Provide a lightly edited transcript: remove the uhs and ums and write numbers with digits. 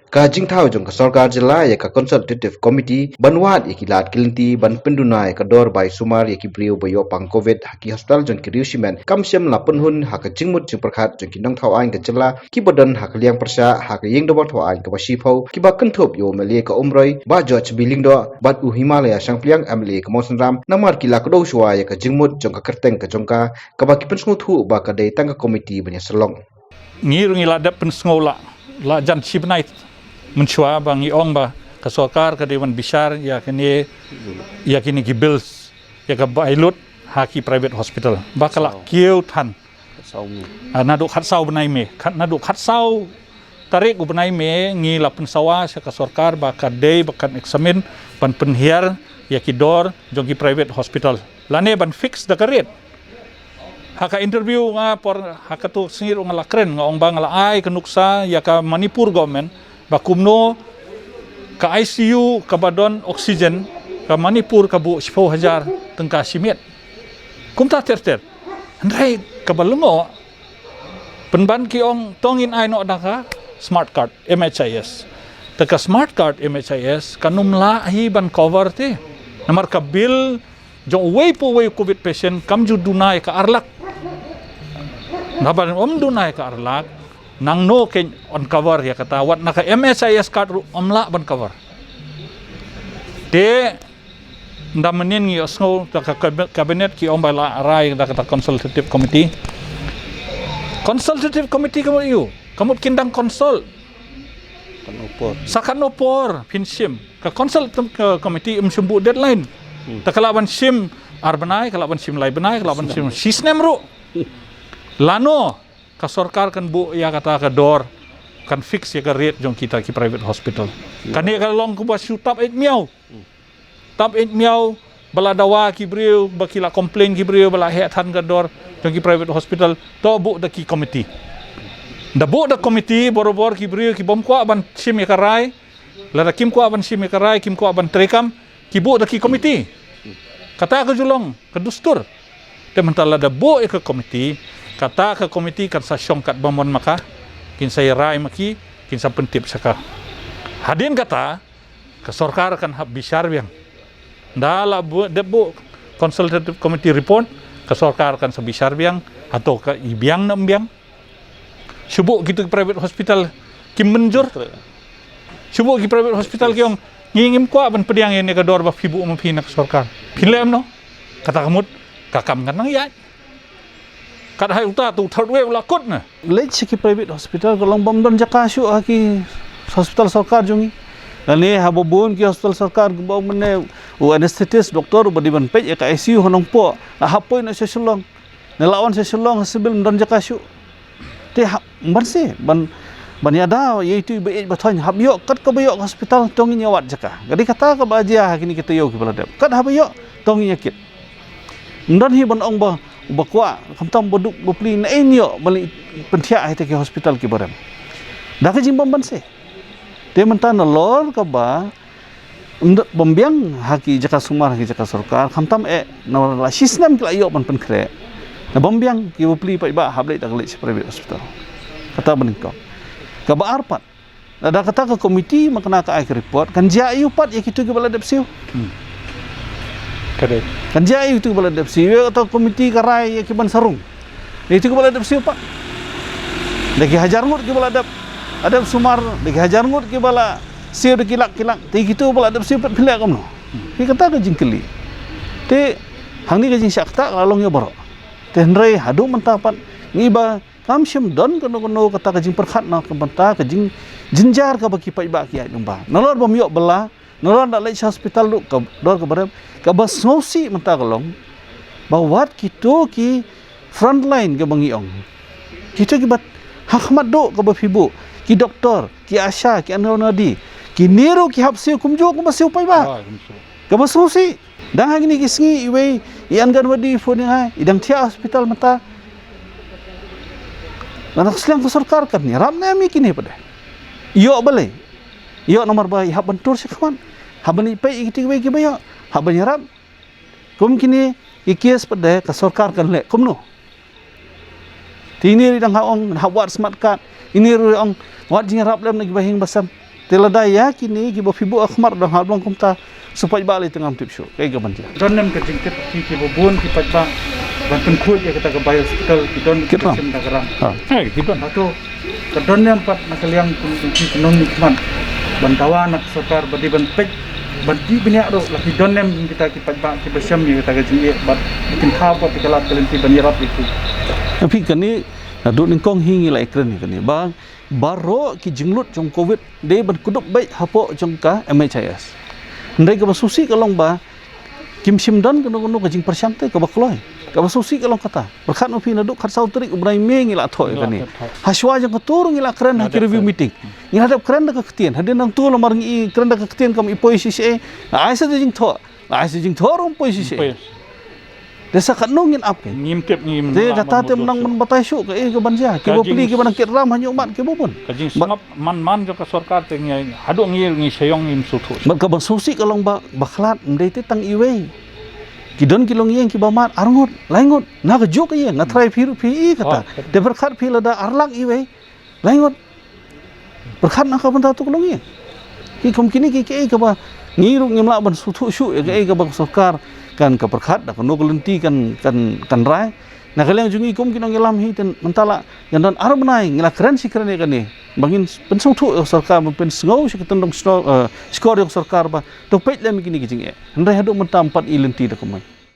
Ka jingthau jong ka sarkar jila ya ka consultative committee banwat ya ki lat kilinti ban pendunai ka dor bai sumar ya ki brio bayo pang covid haki hospital jong ki riusimen kamsiam la penhun ha ka jingmut jing perkhat jong ki nangthau ain ka jila ki bodan ha ka liang persa ha ka yeng dobor thau ain ka basipau ki ba kenthop yo mele ka umroi ba joj biling do bat u himalaya sangpliang amle ka mosanram namar ki la ka do shwa ya ka jingmut jong ka kerteng ka jongka ka ba ki pensngu thu ba ka dei tang ka committee banya serlong ngirungi ladap pensngola la jan chibnai menchua bang iong ba ka sarkar ka dewan bishar ya kini gibils ya ka bailut haki private hospital bakala kieu than nadu khatsau benai me nadu khatsau tarik benai me ngi la pensawa sa ka sarkar ba ka dei bakan examen ban penhiar ya ki dor jong ki private hospital lane ban fix da karet haka interview nga por haka tu singir nga lakren nga ong bang la ai kanuksa ya ka Manipur government ba kumno ka ICU ka badon oksigen ka Manipur ka bu 10,000 tengka simet kumta ter andai ka balungo penban ki ong tongin ai no daka smart card MHIS taka smart card MHIS kanum la hi ban cover te namar ka bill jong way covid patient kam ju dunai ka arlak naban dunai ka arlak nang no ken on cover ya kata wat naka MSIS card omla ban cover de ndamenin ngi osno ka kabinet ki om bala rai da kata consultative committee kamu yu kamu kindang konsol sakanopor pinsim ka consultative committee sumbu deadline ta kalaban sim arbanai kalaban sim lai benai kalaban sim sistem ru lano ka sarkar kan bu ya kata ka dor kan fix ya ka rate jong kita ki private hospital kan ya ka long ku ba tap 8 miau bala dawa ki brio bakila complain ki brio bala he than ka dor jong ki private hospital to bu da ki committee da bu da committee borobor ki brio ki bom kwa ban sim ya ka rai la kim kwa ban sim ya ka rai kim kwa ban trekam ki bu da ki committee kata ka julong ka dustur te mentala da bu ka committee kata ke komiti kan sa syongkat bamon maka kin saya rai maki kin sa pentip saka hadin kata ke sarkar kan hab bishar biang dala bu debu consultative committee report ke sarkar kan sa bishar biang atau ke ibiang na biang subuh gitu ke private hospital kim menjur subuh ki private hospital kiong ngingim ko ban pediang ini ke dor ba fibu mapina ke sarkar pilem no kata kamut kakam kan nang ya kat hai uta tu third wave lakut na lech ki private hospital kolong bomdon jakashu ki hospital sarkar jungi lani habobun ki hospital sarkar gbo mene u anesthetist doktor badiban pej ka ICU honong po la hapoi na sesulong na lawan sesulong sibil don jakashu te banse ban yada yaitu be bathon habyo kat ka bayo hospital tongi nyawat jaka gadi kata ka bajia kini kita yo ki baladep kat habyo tongi nyakit ndan hi ban ong ba bakwa kamtam boduk bopli na enyo bali pentia ai ke hospital ki baram da ka jimbam banse te mentan lor ka ba bombiang haki jaka sumar haki jaka sarkar kamtam na la sistem ki ayo ban penkre na bombiang ki bopli pa ba hablai da gele private hospital kata beningko ka ba arpat da kata ka komiti makna ka ai report kan ja ayu pat ya kitu ki bala depsiu kan jai itu kepala depsi atau komiti karai kiban sarung itu kepala depsi pak lagi hajar ngut kepala adab sumar lagi hajar ngut kepala siu de kilak ti gitu kepala depsi pat pilek kamno ki kata ka jingkeli te hangni ka jing syakta lalong ya baro te ndrei hadu mentapat ngiba kamsyem don kono kata ka jing perkhat na ka banta ka jing jinjar ka baki pai ba ki ai lumba nolor bom yok bela nolor dak lech hospital lu ka dor ka barem ka basnosi menta kolong bawat kito ki frontline ke bangiong kito ki bat hakmat do ka bafibu ki doktor ki asha ki anonadi ki niru ki hapsi kumjo ku masih upai ba ka basnosi dang hagini kisngi iwe ian ganwadi phone ha idang thia hospital mata anak selang ku sarkar kan ni ram na mi kini pada yo bale yo nomor ba hab bentur sekwan habani pai ikiti we ki bayo haba nyarap kum kini ikias pada ka sarkar kan le kumno tini ridang haong hawat smart card ini ong wat nyarap lem lagi bahing basam teladaya kini ki bo fibu akhmar dah hal bang kumta supaya balik tengah tip show kayak gaban dia don nem ke jingtip ki bubun ki patba ban pen khul ya kita ke bio hospital ki don ki Kita. sim dagarang ha gitu atau ke don nem pat nakaliang ki non nikman ban tawa nak sokar badi ban pek ban ti binyak do laki don nem kita ki patba ki besyam ya kita ke jingi bat bikin khao pat kelat kelenti ban yarap itu tapi kan ni duk ning kong hingi lai kren ni kan ni bang baro ki jinglut jong covid de ban kudup baik hapo jong ka MHIS ndai ka basusi kalong ba kim simdan kan no ka jing persyam te ka bakloi ka basusi kalong kata berkat no pina duk khat sautri ubrai me ngila thoi kan ni haswa jong ka tur ngila kren ha ki review meeting ngila hadap kren ka ketien hadin nang tu lamar ngi kren ka ketien kam ipoi CCA ai sa jing tho ai sa jing tho rom poi CCA desa kat nongin ap ke ngimtip ngim dia kata tem nang man batai syuk ke ke banja ke bo pli ke ban kit ram hanyo mat ke bo pun kajing sangap man jo ka sarkar te ngi hadu ngi ngi seyong ngim suthu ban ka ban susi kalong ba bakhlat ndai te tang iwe kidon kilong yeng ki bamat arngot laingot na ka juk ye na try phiru phi kata de berkhat phi lada arlak iwe laingot berkhat na ka ban ta tu kalong ye ki kom kini ki ke ba ngiru ngimla ban suthu syuk ke ke bang sarkar kan ka perkhat da kono kelenti kan rai na kaliang jungi kum kinong ilam hi ten mentala yang dan arbenai ngila keren si keren kan ni bangin pensung thu sarkar pen sngau si ketendong skor yang sarkar ba to pet lem kini kijing e ndai hadu mentam 4 ilenti da kumai